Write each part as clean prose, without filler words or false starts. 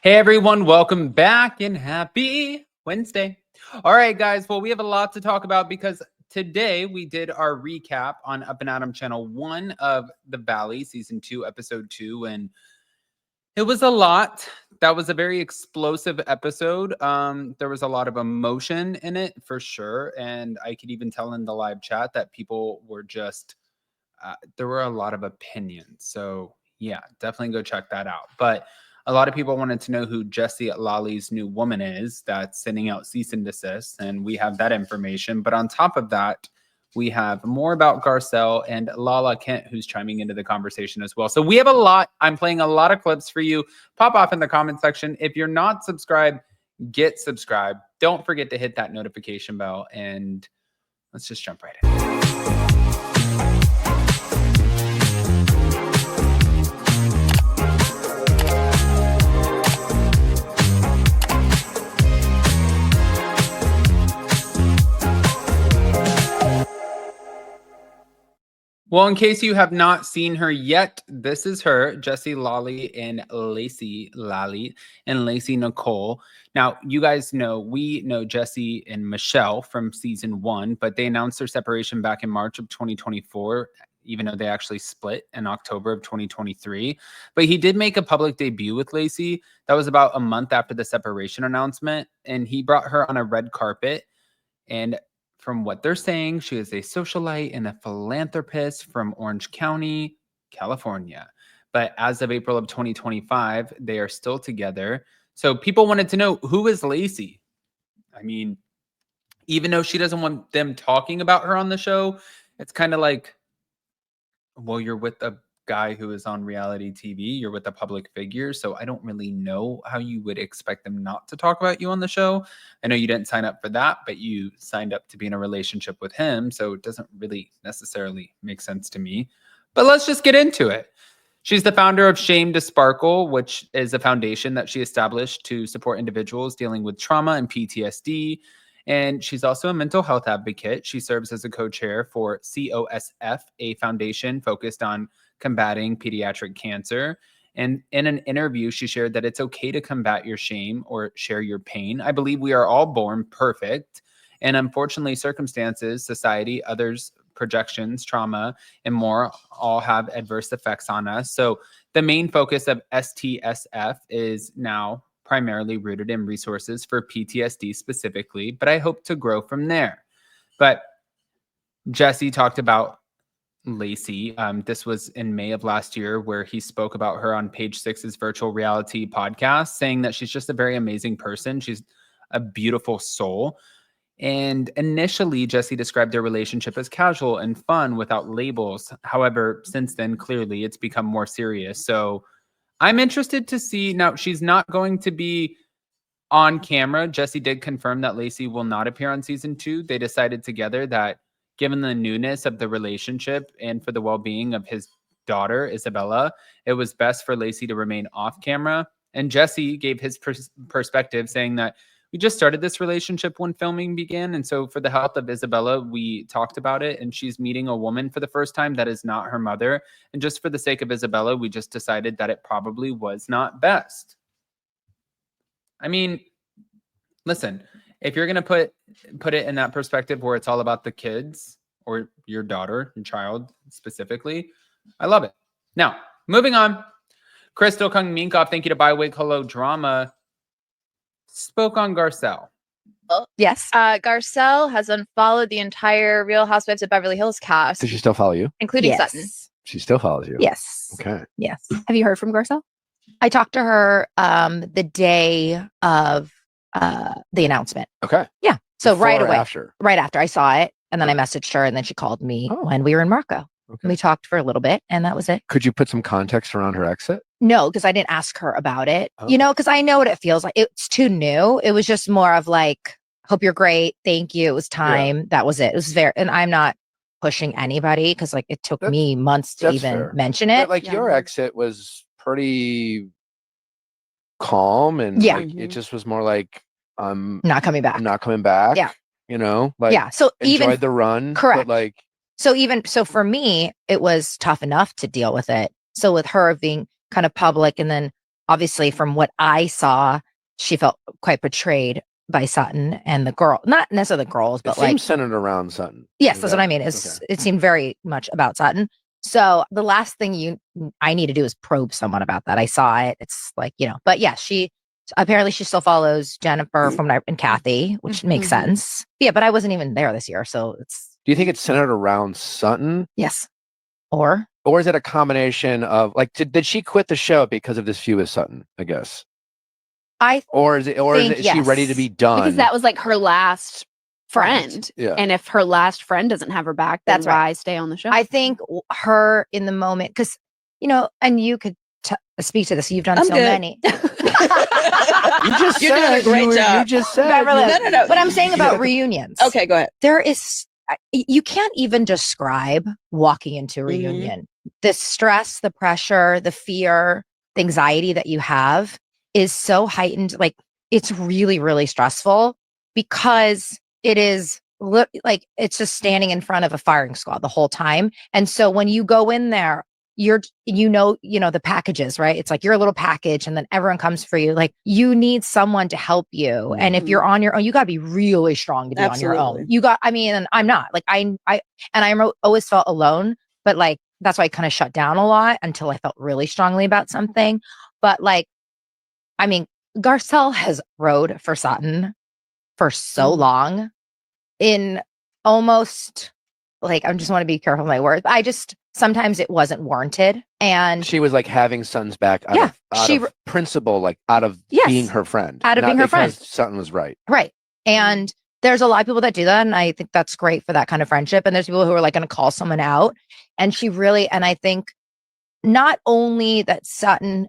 Hey everyone, welcome back and happy Wednesday. All right, guys. Well, we have a lot to talk about because today we did our recap on Up and Adam Channel 1 of The Valley, Season 2, Episode 2, and it was a lot. That was a very explosive episode. There was a lot of emotion in it for sure, and I could even tell in the live chat that people were just there were a lot of opinions. So yeah, definitely go check that out. But a lot of people wanted to know who Jesse Lally's new woman is that's sending out cease and desist, and we have that information. But on top of that, we have more about Garcelle and Lala Kent, who's chiming into the conversation as well. So we have a lot. I'm playing a lot of clips for you. Pop off in the comment section. If you're not subscribed, get subscribed. Don't forget to hit that notification bell, and let's just jump right in. Well, in case you have not seen her yet, this is her, Jesse Lally and Lacey Lally and Lacey Nicole. Now, you guys know, we know Jesse and Michelle from season 1, but they announced their separation back in March of 2024, even though they actually split in October of 2023. But he did make a public debut with Lacey. That was about a month after the separation announcement, and he brought her on a red carpet. And from what they're saying, she is a socialite and a philanthropist from Orange County, California. But as of April of 2025, they are still together. So people wanted to know, who is Lacey? I mean, even though she doesn't want them talking about her on the show, it's kind of like, well, you're with a guy who is on reality TV, you're with a public figure, so I don't really know how you would expect them not to talk about you on the show. I know you didn't sign up for that, but you signed up to be in a relationship with him, so it doesn't really necessarily make sense to me. But let's just get into it. She's the founder of Shame to Sparkle, which is a foundation that she established to support individuals dealing with trauma and PTSD. And she's also a mental health advocate. She serves as a co-chair for COSF, a foundation focused on combating pediatric cancer. And in an interview, she shared that it's okay to combat your shame or share your pain. I believe we are all born perfect. And unfortunately, circumstances, society, others, projections, trauma, and more all have adverse effects on us. So the main focus of STSF is now primarily rooted in resources for PTSD specifically, but I hope to grow from there. But Jesse talked about Lacey. This was in May of last year, where he spoke about her on Page Six's virtual reality podcast, saying that she's just a very amazing person. She's a beautiful soul. And initially, Jesse described their relationship as casual and fun without labels. However, since then, clearly it's become more serious. So I'm interested to see. Now, she's not going to be on camera. Jesse did confirm that Lacey will not appear on season 2. They decided together that given the newness of the relationship and for the well-being of his daughter, Isabella, it was best for Lacey to remain off camera. And Jesse gave his perspective, saying that we just started this relationship when filming began. And so for the health of Isabella, we talked about it, and she's meeting a woman for the first time that is not her mother. And just for the sake of Isabella, we just decided that it probably was not best. I mean, listen, if you're going to put it in that perspective where it's all about the kids or your daughter, your child specifically, I love it. Now, moving on. Crystal Kung Minkoff, thank you to Bywig Hello Drama, spoke on Garcelle. Yes. Garcelle has unfollowed the entire Real Housewives of Beverly Hills cast. Does she still follow you? Including Sutton. She still follows you? Yes. Okay. Yes. Have you heard from Garcelle? I talked to her the day of the announcement. Okay. Yeah. So Before right or away. after? Right after I saw it. And then I messaged her, and then she called me when we were in Marco. Okay. And we talked for a little bit, and that was it. Could you put some context around her exit? No, because I didn't ask her about it. Oh. You know, because I know what it feels like. It's too new. It was just more of like, hope you're great. Thank you. It was time. Yeah. That was it. It was very, and I'm not pushing anybody because like it took me months to even mention it. But like your exit was pretty calm, and like, it just was more like, not coming back. I'm not coming back. Yeah. You know, like, so enjoyed even the run. Correct. But like, so for me, it was tough enough to deal with it. So with her being kind of public and then obviously from what I saw, she felt quite betrayed by Sutton and the girl, not necessarily the girls, but it seems centered around Sutton. Yes, that's what I mean. It seemed very much about Sutton. So the last thing I need to do is probe someone about that. I saw it. It's like, but yeah, she still follows Jennifer and Kathy, which makes sense. Yeah, but I wasn't even there this year. So do you think it's centered around Sutton? Yes. Or is it a combination of like, did she quit the show because of this feud with Sutton, I guess? Is she ready to be done? Because that was like her last friend. Yeah. And if her last friend doesn't have her back, then why stay on the show? I think her in the moment, because, and you could speak to this. You've done many. You're doing a great job. You just said. No. But I'm saying about reunions. Okay, go ahead. You can't even describe walking into a reunion. The stress, the pressure, the fear, the anxiety that you have is so heightened. Like, it's really, really stressful because it is like it's just standing in front of a firing squad the whole time. And so when you go in there, the packages, right? It's like you're a little package and then everyone comes for you. Like, you need someone to help you. And if you're on your own, you got to be really strong to be on your own. And I'm not like, I always felt alone, but like, that's why I kind of shut down a lot until I felt really strongly about something. But like, Garcelle has rode for Sutton for so long in almost like, I just want to be careful with my words. Sometimes it wasn't warranted. And she was like having Sutton's back out of principle, like out of being her friend. Out of being her friend. Sutton was right. Right. And there's a lot of people that do that. And I think that's great for that kind of friendship. And there's people who are like going to call someone out. And I think not only that Sutton,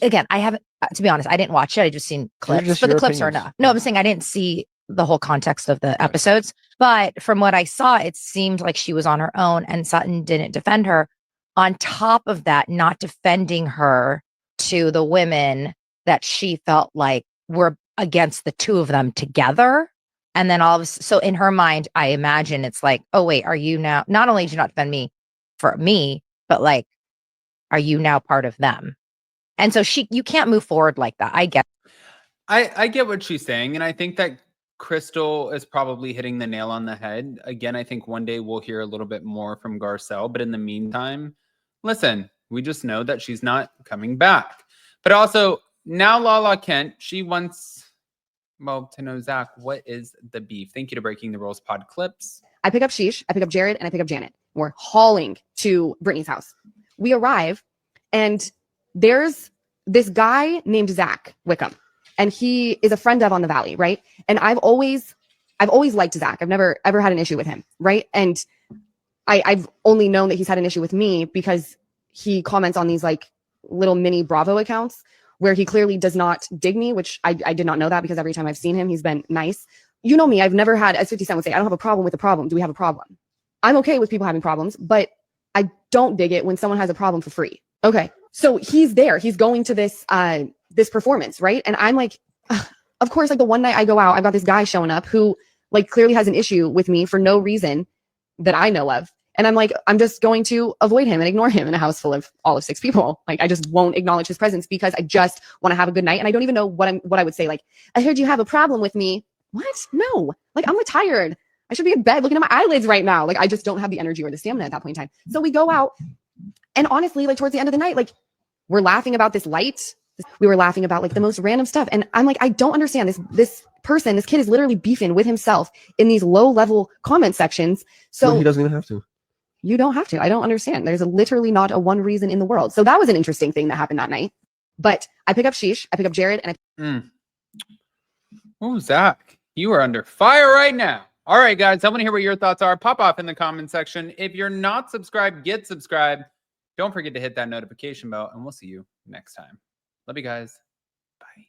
again, I haven't, to be honest, I didn't watch it. I just seen clips, but the clips are enough. No, I'm saying I didn't see the whole context of the episodes, but from what I saw, it seemed like she was on her own and Sutton didn't defend her. On top of that, not defending her to the women that she felt like were against the two of them together. And then so in her mind, I imagine it's like, oh wait, are you now, not only did you not defend me for me, but like, are you now part of them? And so you can't move forward like that. I get what she's saying. And I think that Crystal is probably hitting the nail on the head. Again, I think one day we'll hear a little bit more from Garcelle. But in the meantime, listen, we just know that she's not coming back. But also, now Lala Kent, she wants, to know, Zach, what is the beef? Thank you to Breaking the Rules pod clips. I pick up Sheesh, I pick up Jared, and I pick up Janet. We're hauling to Brittany's house. We arrive, and there's this guy named Zack Wickham. And he is a friend of On the Valley, right? And I've always liked Zack. I've never ever had an issue with him, right? And I've only known that he's had an issue with me because he comments on these like little mini Bravo accounts where he clearly does not dig me, which I did not know that because every time I've seen him, he's been nice. You know me, I've never had, as 50 Cent would say, I don't have a problem with a problem. Do we have a problem? I'm okay with people having problems, but I don't dig it when someone has a problem for free. Okay, so he's there. He's going to this this performance, right? And I'm like, of course, like the one night I go out, I've got this guy showing up who like clearly has an issue with me for no reason that I know of. And I'm like, I'm just going to avoid him and ignore him in a house full of all of 6 people. Like, I just won't acknowledge his presence because I just want to have a good night. And I don't even know what I would say. Like, I heard you have a problem with me. What? No, like I'm retired. I should be in bed looking at my eyelids right now. Like, I just don't have the energy or the stamina at that point in time. So we go out, and honestly, like towards the end of the night, like we're laughing about this light. We were laughing about like the most random stuff. And I'm like, I don't understand this person, this kid is literally beefing with himself in these low level comment sections. So he doesn't even have to. You don't have to. I don't understand. There's literally not a one reason in the world. So that was an interesting thing that happened that night. But I pick up Sheesh, I pick up Jared, and Oh, Zach, you are under fire right now. All right, guys, I want to hear what your thoughts are. Pop off in the comment section. If you're not subscribed, get subscribed. Don't forget to hit that notification bell, and we'll see you next time. Love you guys. Bye.